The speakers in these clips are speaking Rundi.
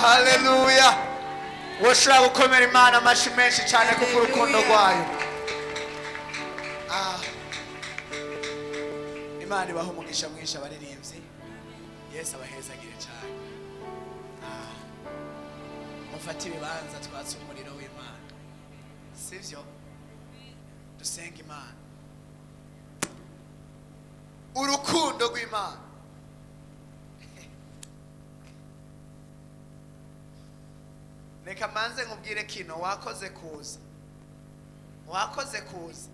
haleluya. Woshobora gukomera Imana amashyi menshi cyane kuko urukundo rwayo. Imana ibaha umugisha mwinshi abaririmbyi. Yesu abahezagire cyane. Mufate ibibanza twatse umuriro w'Imana. Sivyo? Dusenga Imana. Urukundo rw'Imana. Reka manze nkubwire kino, wakoze kuza. Wakoze kuza.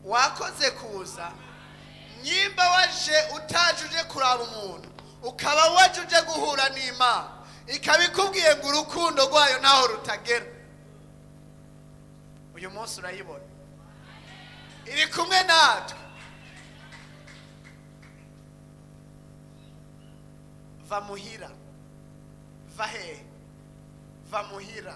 Wakoze kuza. Nyimba waje utajuje kuraba umuntu, ukaba wajuje guhura n'Imana, ikabikubwiye ngo urukundo rwayo naho rutagera. Uyu munsi urayibona. Iri kumwe natwe. Va muhira. Va he. Va muhira.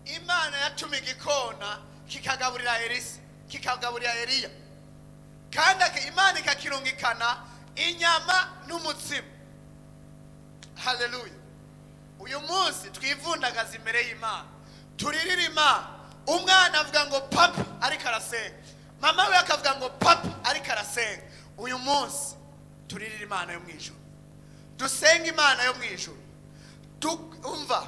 Imana yatuma igikona kikagaburira Elisa, kikagaburira Eliya. Kandi Imana ikakirungikana inyama n'umutsima. Haleluya. Uyu munsi twivundagaza imbere y'Imana. Turirira Imana. Umwana avuga ngo papa ariko arasenga. Mama we akavuga ngo papa ariko arasenga. Uyu munsi turirira Imana yo mwijuru. Dusenga Imana yo mwijuru. Umva.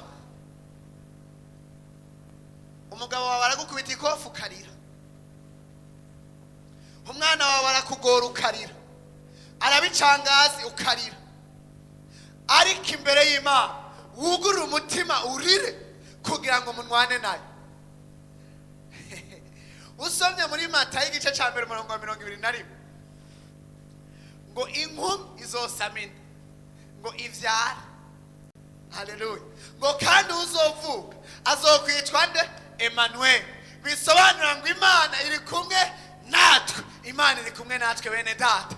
Umugabo wawe aragukubita ikofu ukarira. Umwana wawe arakugora ukarira. Arabicangazi ukarira. Ariko imbere y'Imana wugurura umutima urire kugira ngo munwane nayo. Usomye muri Matayo igice cya 21 ngo inkumi izosamina ngo ivyara. Haleluya. Ngo kandi uzovuka azokwitwa nde? Emmanuel. Bisobanura ngo Imana iri kumwe natwe. Imana iri kumwe natwe bene data.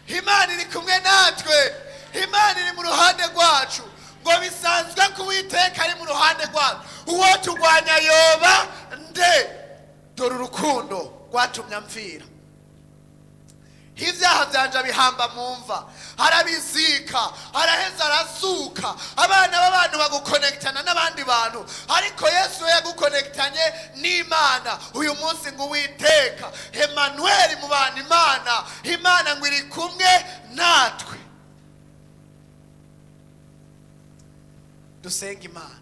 Imana iri kumwe natwe. Imana iri mu ruhande rwacu. Ngo bisanzwe ko Uwiteka ari mu ruhande rwacu. Uwo turwanya yoba nde? Dore urukundo rwatumye mfira. Ibyaha byanje bihamba mumva, harabizika, haraheza arazuka. Abana b'abantu bagukonektana n'abandi bantu, ariko Yesu yagukonektanye n'Imana. Uyu munsi ngo Uwiteka Emmanuel mu bana Imana, Imana ngo iri kumwe natwe. Dusenga Imana.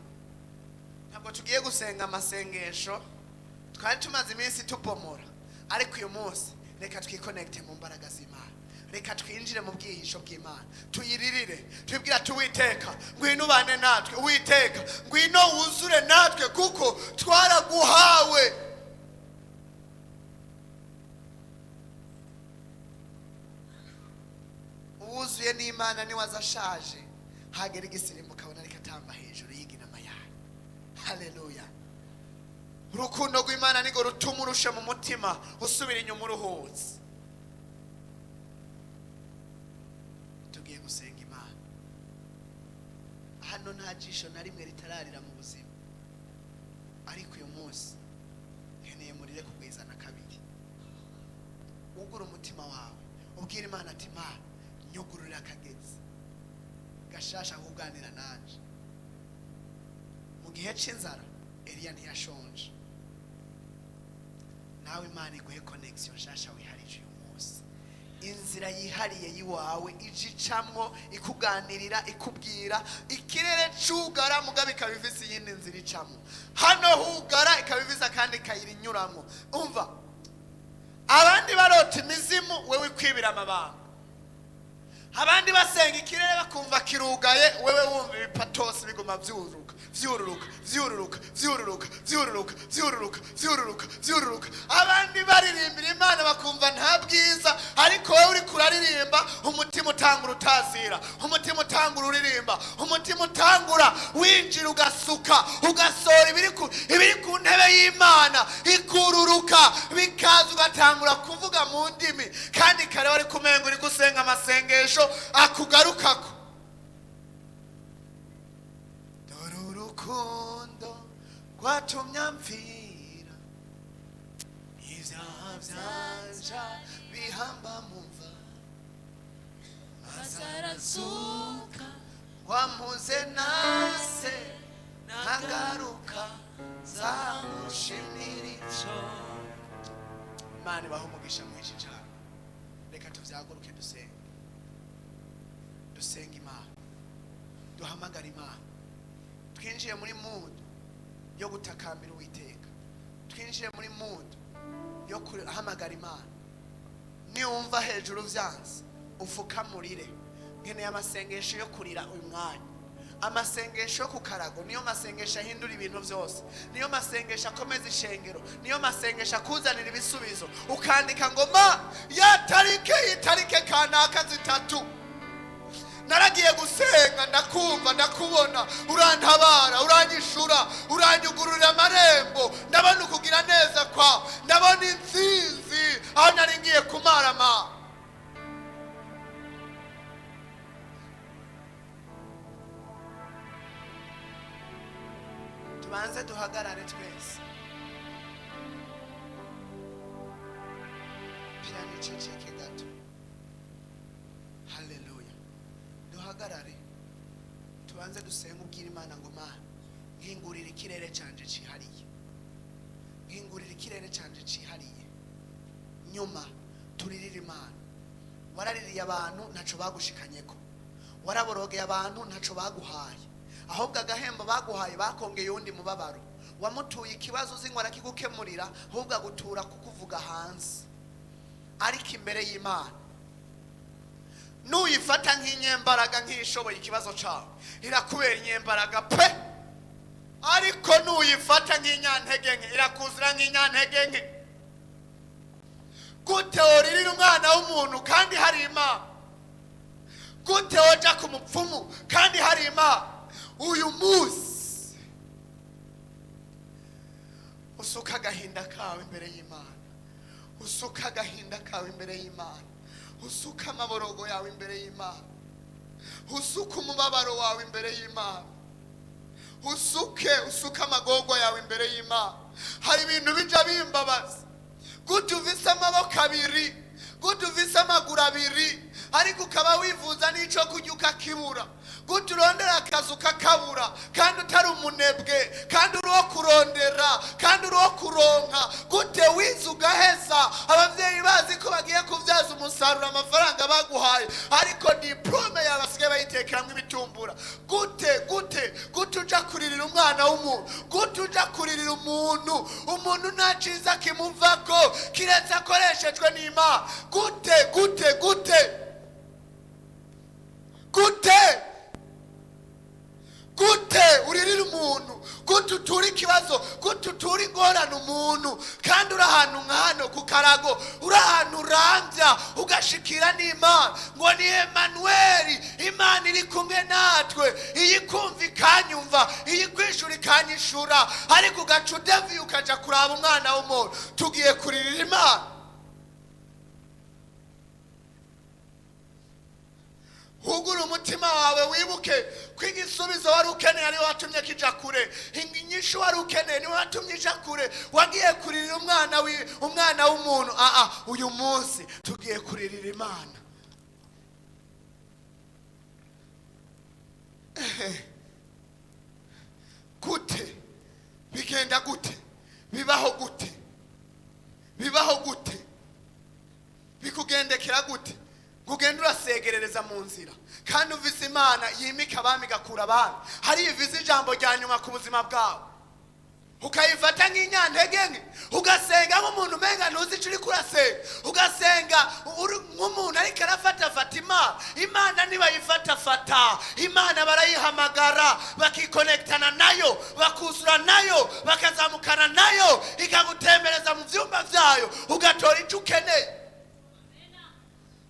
Ntabwo tugiye gusenga amasengesho, twari tumaze iminsi tupomora, ariko uyu munsi reka twikonekte mu mbaraga z'Imana. Reka twinjire mu bwihisho bw'Imana. Tuyiririre, tubwira Uwiteka ngwino ubane natwe. Uwiteka ngwino wuzure natwe kuko twaraguhawe. Uwuzuye n'Imana ni wazashaje. Hagera igisimbuka abona reka tamba hejuru y'iginama yawe. Haleluya. Urukundo rw'Imana nigo rutuma urusha mu mutima usubira inyuma uruhutse. Tugiye gusenga Imana. Hano nta jisho na rimwe ritararira mu buzima, ariko uyu munsi nkeneye murire kugwizana kabiri. Ugura umutima wawe ubwira Imana ati Imana nyugururira akagezi gashasha kuganira nanje. Mu gihe cy'inzara Eliya ntiyashonje. Nawe Imana iguhe connection shasha wiharije uyu munsi. Inzira yihariye yiwawe ijicamwo ikuganirira ikubwira ikirere cugara mugabe kabivisi yindi nzira icamwo. Hano hugara ikabivisa kandi kayirinyuramo. Umva. Abandi barota imizimu wewe kwibira amabanga. abandi basenga ikirere bakumva kirugaye, wewe wumva ibipatosi biguma vyururuka vyururuka vyururuka vyururuka vyururuka vyururuka vyururuka vyururuka. Abandi baririmbira Imana bakumva nta bwiza, ariko wewe uri kuraririmba umutima utangura utazira, umutima utangura uririmba, umutima utangura winjira ugasuka ugasora ibiri ku ntebe y'Imana ikururuka, bikaza ugatangura kuvuga mu ndimi, kandi kare wari kumenga uri gusenga amasengesho akugarukako. Dore urukundo rwatumye mvira, ibyaha byanje bihamba mu mva, maze arazuka wampuze nase ntagaruka nzamushimira ico. Imana ibahe umugisha mwinshi cyane. Reka tuvyaguruke dusenga Imana, duhamagara Imana, twinjiye muri mood yo gutakambira Uwiteka, twinjiye muri mood yo kuhamagara Imana. Niwumva hejuru vyanze ufukamurire, nkeneye amasengesho yo kurira uyu mwanya, amasengesho yo ku karago, niyo masengesho ahindura ibintu byose, niyo masengesho akomeza ishengero, niyo masengesho akuzanira ibisubizo. Ukandika ngo ma ya tarike kanaka zitatu naragiye gusenga, ndakumva ndakubona, urantabara, uranyishura, uranyugururira amarembo, ndabona ukugira neza kwawe, ndabona intsinzi aho nari ngiye kumarama. Tubanze duhagarare twese, piano iceceke gato. Haleluya. Duhagarare tubanze dusenga, ubwira Imana ngo Mana nkingurira ikirere canje cihariye, nkingurira ikirere canje cihariye. Nyuma turirira Imana. Waraririye abantu ntaco bagushikanyeko, waraborogeye abantu ntaco baguhaye, ahubwo agahembo baguhaye bakongeye undi mubabaro. Wamutuye ikibazo uzi ngo arakigukemurira, ahubwo agutura kukuvuga hanze. Ariko imbere y'Imana nuyifata nk'inyembaraga, nk'ishoboye ikibazo cyawe, irakubera inyembaraga pe. Ariko nuyifata nk'inyantege nke, irakuzira nk'inyantege nke. Gute woririra umwana w'umuntu kandi hari Imana? Gute woja ku mupfumu kandi hari Imana? Uyu munsi usuka agahinda kawe imbere y'Imana, usuka agahinda kawe imbere y'Imana, usuka amaborogo yawe imbere y'Imana, usuka umubabaro wawe imbere y'Imana, usuka amagogo yawe imbere y'Imana. Hari ibintu bija bimbabaza, gute uvise amaboko abiri, gute uvise amaguru abiri, ariko ukaba wivuza n'ico kurya ukakibura. Gute urondera akazi ukakabura, kandi utari umunebwe, kandi uri wo kurondera, kandi uri wo kuronka. Gute wize ugaheza, abavyeyi bazi ko bagiye kuvyaza umusaruro amafaranga baguhaye, ariko diplome yawe basigaye bayitekeramwo ibitumbura. Gute uja kuririra umwana w'umuntu, gute uja kuririra umuntu nta ciza kimuvako kiretse akoreshejwe n'Imana. Gute uririra umuntu, gute utura ikibazo, gute utura ingorane umuntu, kandi uri ahantu nk'hano ku karago, uri ahantu urambya ugashikira n'Imana ngo ni Emanueli, Imana iri kumwe natwe, iyi kumva ikanyumva, iyi kwishura ikanyishura. Ariko ugaca udeviye ukaja kuraba umwana w'umuntu. Tugiye kuririra Imana. Hugura umutima wawe, wibuke ko igisubizo wari ukeneye ari watumye kija kure, inyishu wari ukeneye ni watumye ija kure. Wagiye kuririra umwana w'umuntu. Uyu munsi tugiye kuririra Imana. Gute bigenda gute, bibaho gute, bikugendekera gute? Kugenda urasegerereza mu nzira, kandi uvise Imana yimika abami igakura abami. Hari ivize ijambo rya nyuma ku buzima bwawe. ukayifata nk'inyantege ugasenga nk'umuntu umenga ntuzi icyo uri kurasenga, ugasenga nk'umuntu ariko arafatafata Imana nibayifata Imana barayihamagara bakikonekitana nayo bakuzura nayo bakazamukana nayo ikagutembereza mu byumba byayo ugatora icyo ukeneye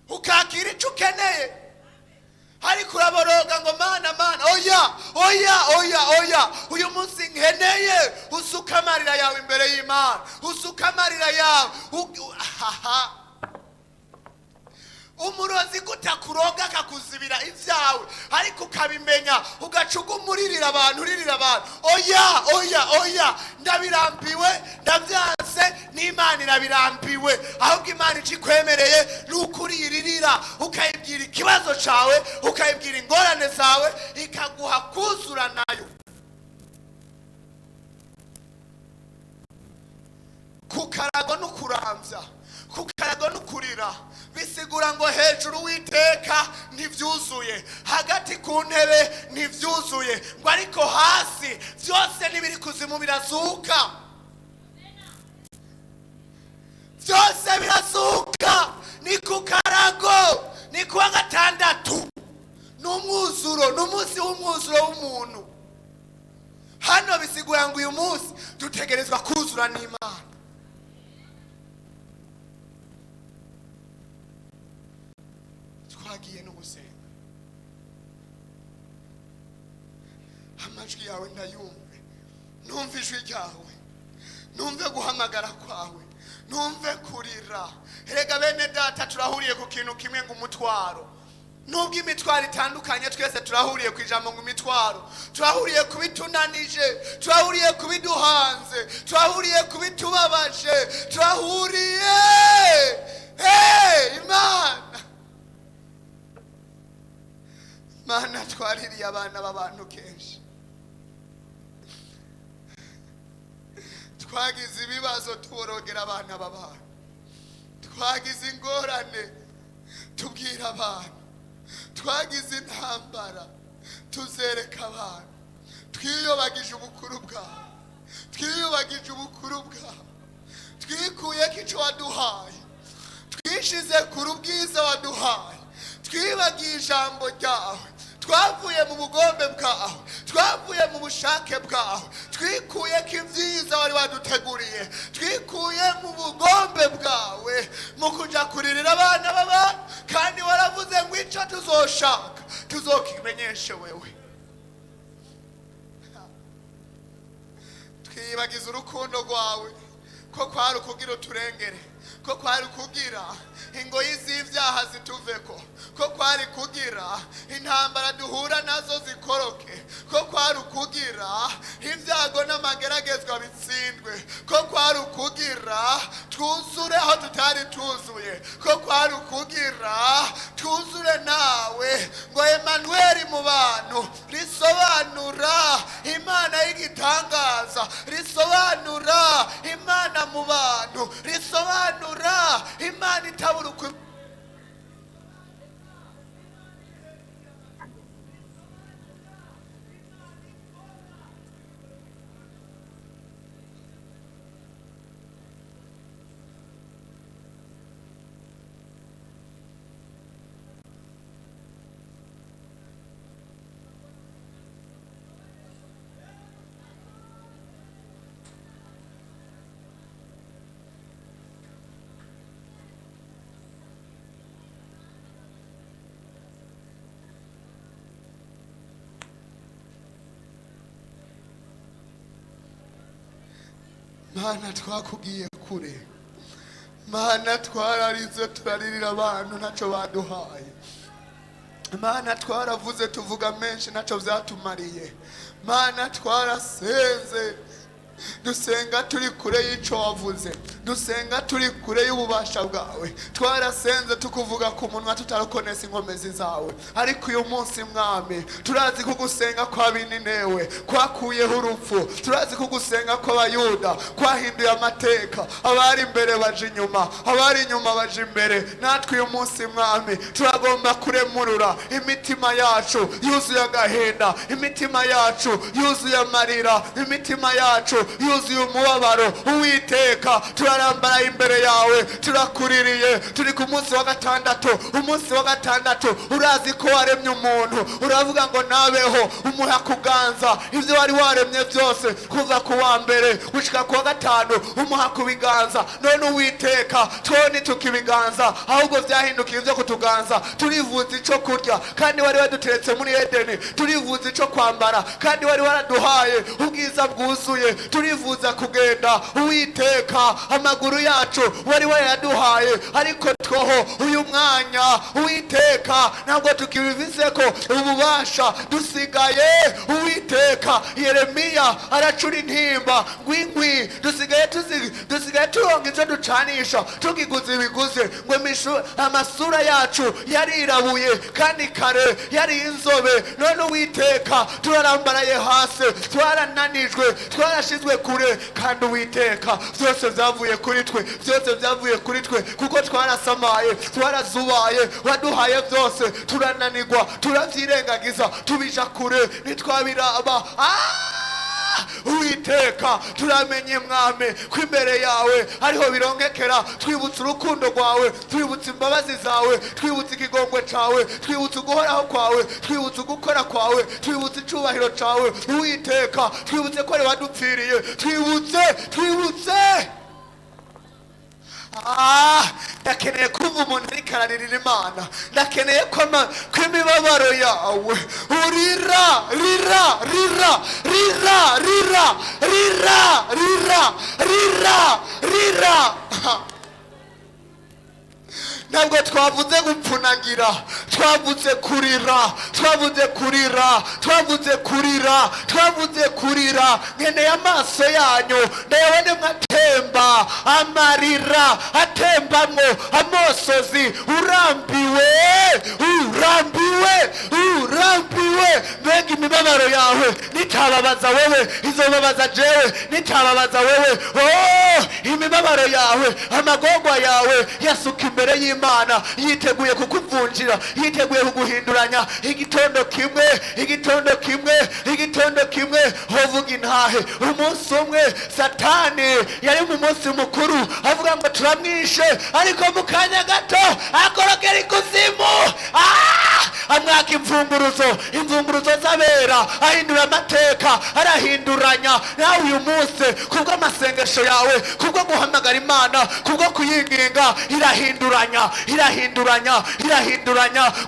ukakira icyo ukeneye. Ariko uraboroga ngo mana oya uyu munsi nkeneye usuka amarira yawe imbere y'Imana, usuka amarira yawe. Umurozi gutakuroga akakuzibira ibyawe ariko ukabimenya ugacuga umuririra abantu oya ndabirambiwe ndabyanse n'Imana irabirambiwe. Ahubwo Imana ikikwemereye n'ukuri iririra ukayibwira ikibazo cyawe ukayibwira ingorane zawe ikaguha kuzura nayo. Kukarago n'ukurambya, kukarago n'ukurira bisigura ngo hejuru witeka ntibyuzuye, hagati ku ntebe ntibyuzuye, ngo ariko hasi byose n'ibiri kuzimu birazuka, byose birazuka. Ni kukarago, ni kuwa gatandatu, n'umwuzuro, n'umunsi w'umwuzuro w'umuntu. Hano bisigura ngo uyu munsi dutegerezwa kuzura n'Imana. Twagiye no gusenga, amajwi yawe ndayumve, numve ijwi ryawe, numve guhamagara kwawe, numve kurira. Erega bene data turahuriye ku kintu kimwe ngo umutwaro. Nubwo imitwaro itandukanye twese turahuriye ku ijambo ngo imitwaro, turahuriye kubitunanije, turahuriye kubiduhanze, turahuriye kubitubabaje, turahuriye Imana twaririye abana b'abantu kenshi, twagize ibibazo tuborogera abana b'abantu, twagize ingorane tubwira abantu, twagize intambara tuzereka abantu, twiyobagije ubukuru bwawe, twiyobagije ubukuru bwawe, twikuye ko icyo waduhaye, twishize ku rubwiza waduhaye, twibagiye ijambo ryawe, twavuye mu bugombe bwawe, twavuye mu bushake bwawe, twikuye ko ibyiza wari waduteguriye, twikuye mu bugombe bwawe mu kujya kuririra abana b'abantu, kandi waravuze ngo icyo tuzoshaka tuzokimenyeshe wewe. Twibagize urukundo rwawe ko kwari ukugira uturengere, ko kwari kugira ingoyi z'ibyaha zituveko, ko kwari kugira intambara duhura nazo zikoroke, ko kwari kugira ibyago n'amageragezwa bitsindwe, ko kwari kugira twuzure aho tutari tuzuye, ko kwari kugira twuzure nawe. Ngo Emmanuel mu bantu risobanura Imana y'igitangaza, risobanura Imana mu bantu, risobanura Imana itabura uko. Mana twakugiye kure, Mana twararize turaririra abantu ntacyo baduhaye, Mana twaravuze tuvuga menshi ntacyo byatumariye, Mana twarasenze dusenga turi kure y'icyo wavuze, dusenga turi kure y'ububasha bwawe, twarasenze tukuvuga ku munwa tutarakonesa inkomezi zawe, ariko uyu munsi mwami turazi kugusenga kwa bininewe kwakuyeho urupfu, turazi kugusenga kw'abayuda kwahinduye amateka, abari imbere baje inyuma, abari inyuma baje imbere. Natwe uyu munsi mwami turagomba kuremurura imitima yacu yuzuye agahinda, imitima yacu yuzuye amarira, imitima yacu yuzuye umubabaro. Uwiteka turarambara imbere yawe, turakuririye, turi ku munsi wa gatandatu. Umunsi wa gatandatu urazi ko waremye umuntu, uravuga ngo nabeho, umuha kuganza ibyo wari waremye byose kuva ku wa mbere gushika ku wa gatanu, umuha kubiganza. None Uwiteka twoni tukibiganza, ahubwo byahindukiye ibyo kutuganza. Turivuza ico kurya kandi wari waduteretse muri Edeni, turivuza ico kwambara kandi wari waraduhaye ubwiza bwuzuye, turivuza kugenda Uwiteka amaguru yacu wari waraduhaye, ariko twoho uyu mwanya Uwiteka ntabwo tukibivise ko ububasha, dusigaye Uwiteka Yeremiya aracura intimba ngwingwi, dusigaye turonka ivyo ducanisha tukiguza ibiguze, ngo amasura yacu yarirabuye kandi kare yari inzobe. None Uwiteka turarambaraye hasi, twarananijwe, twarashizwe kure, kandi Uwiteka byose byavuye kuri twe, byose byavuye kuri twe, kuko twarasamaye, twarazubaye, waduhaye byose, turananirwa, turavyirengagiza, tubija kure, ntitwabiraba. Uwiteka turamenye mwami ko imbere yawe ariho birongekera. Twibutse urukundo rwawe, twibutse imbabazi zawe, twibutse ikigongwe cawe, twibutse uguhoraho kwawe, twibutse ugukora kwawe, twibutse icubahiro cawe. Uwiteka twibutse ko ari wadupfiriye, twibutse ndakeneye kumva umuntu ariko araririra Imana, ndakeneye ko imibabaro yawe urira. Ntabwo twavuze gupfunagira, twavuze kurira. Nkeneye amaso yanyu ndayabone mwatemba amarira, atembamwo amosozi. Urambiwe. Mbega imibabaro yawe nitababaza wewe, izobabaza jewe nitababaza wewe. Imibabaro yawe, amagorwa yawe yasuka imbere y'Imana, yiteguye kukuvunjira, yiteguye kuguhinduranya. Igitondo kimwe hovuga intahe. Umunsi umwe Satani yari mu munsi mukuru avuga ngo turamwishe, ariko mu kanya gato akorokera ikuzimu, amwaka imvumburuzo z'abera, ahindura amateka, arahinduranya. Nawe uyu munsi kubwo amasengesho yawe, kubwo guhamagara Imana, kubwo kuyinginga, irahinduranya,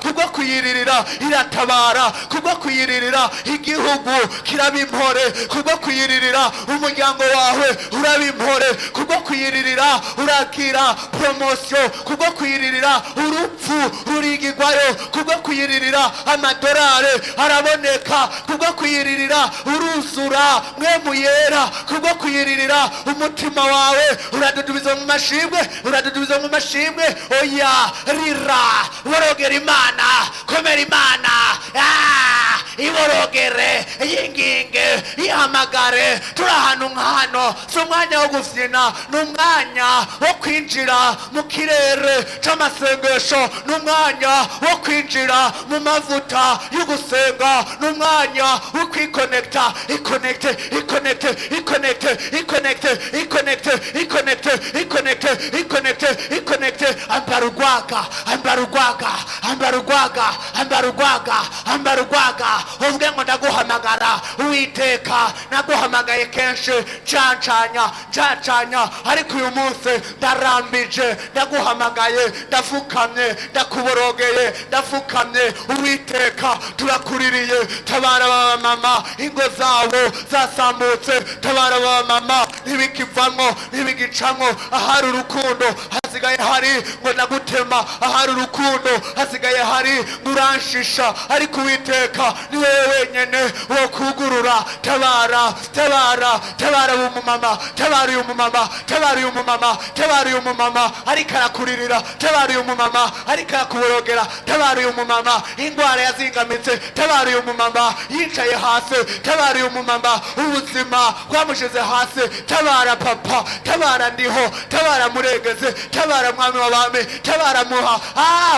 kubwo kuyiririra iratabara, kubwo kuyiririra igihugu kiraba impore, kubwo kuyiririra umuryango wawe uraba impore, kubwo kuyiririra urakira promotion, kubwo kuyiririra urupfu rurigirwayo, kubwo kuyiririra amadorare araboneka, kubwo kuyiririra uruzura mwemu yera, kubwo kuyiririra umutima wawe uradudubiza mu mashimwe. Oya, rira, borogera Imana, komera Imana, iborogere, yinginge, ihamagare. Turi ahantu nk'hano, si umwanya wo gufyina, ni umwanya wo kwinjira mu kirere c'amasengesho, ni umwanya wo kwinjira mu mavuta yo gusenga, ni umwanya wo kwikonekta. ambarugwaga uvuge ngo ndaguhamagara. Uwiteka naguhamagaye kenshi, ncacanya, ariko uyu munsi ndarambije, ndaguhamagaye, ndafukamye, ndakuborogeye, ndafukamye. Uwiteka turakuririye, tabara aba mama ingo zabo zasambutse, tabara aba mama ntibikivamwo, ntibigicamwo, ahari urukundo hasigaye hari ngo ndagutema, ahari urukundo hasigaye hari ngo uranshisha, ariko Uwiteka ni wewe wenyene wo kugurura. Tabara, tabara, tabara uyu mumama, tabara uyu mumama, tabara uyu mumama, tabara uyu mumama ariko arakuririra, tabara uyu mumama ariko arakuborogera, tabara uyu mumama ingwara yazingamitse, tabara uyu mumama yicaye hasi, tabara uyu mumama ubuzima bwamushize hasi, tabara papa, tabara ndiho, tabara Murengeze, tabara mwami w'abami, tabara muha.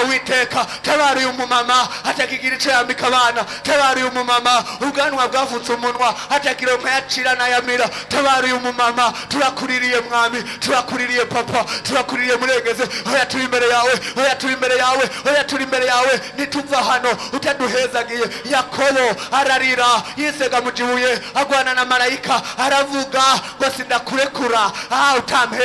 Uwiteka tabara uyu mumama atakigira ico yambika abana, tabara uyu mumama ubwanwa bwavutse umunwa atagira nkayacira nayamira, tabara uyu mumama. Turakuririye mwami, turakuririye papa, turakuririye Murengeze, oya turi imbere yawe, oya turi imbere yawe, oya turi imbere yawe, nituva hano utaduhezagiye. Yakobo ararira yisega mu gihuye, agwana na marayika aravuga ngo sindakurekura utampeza.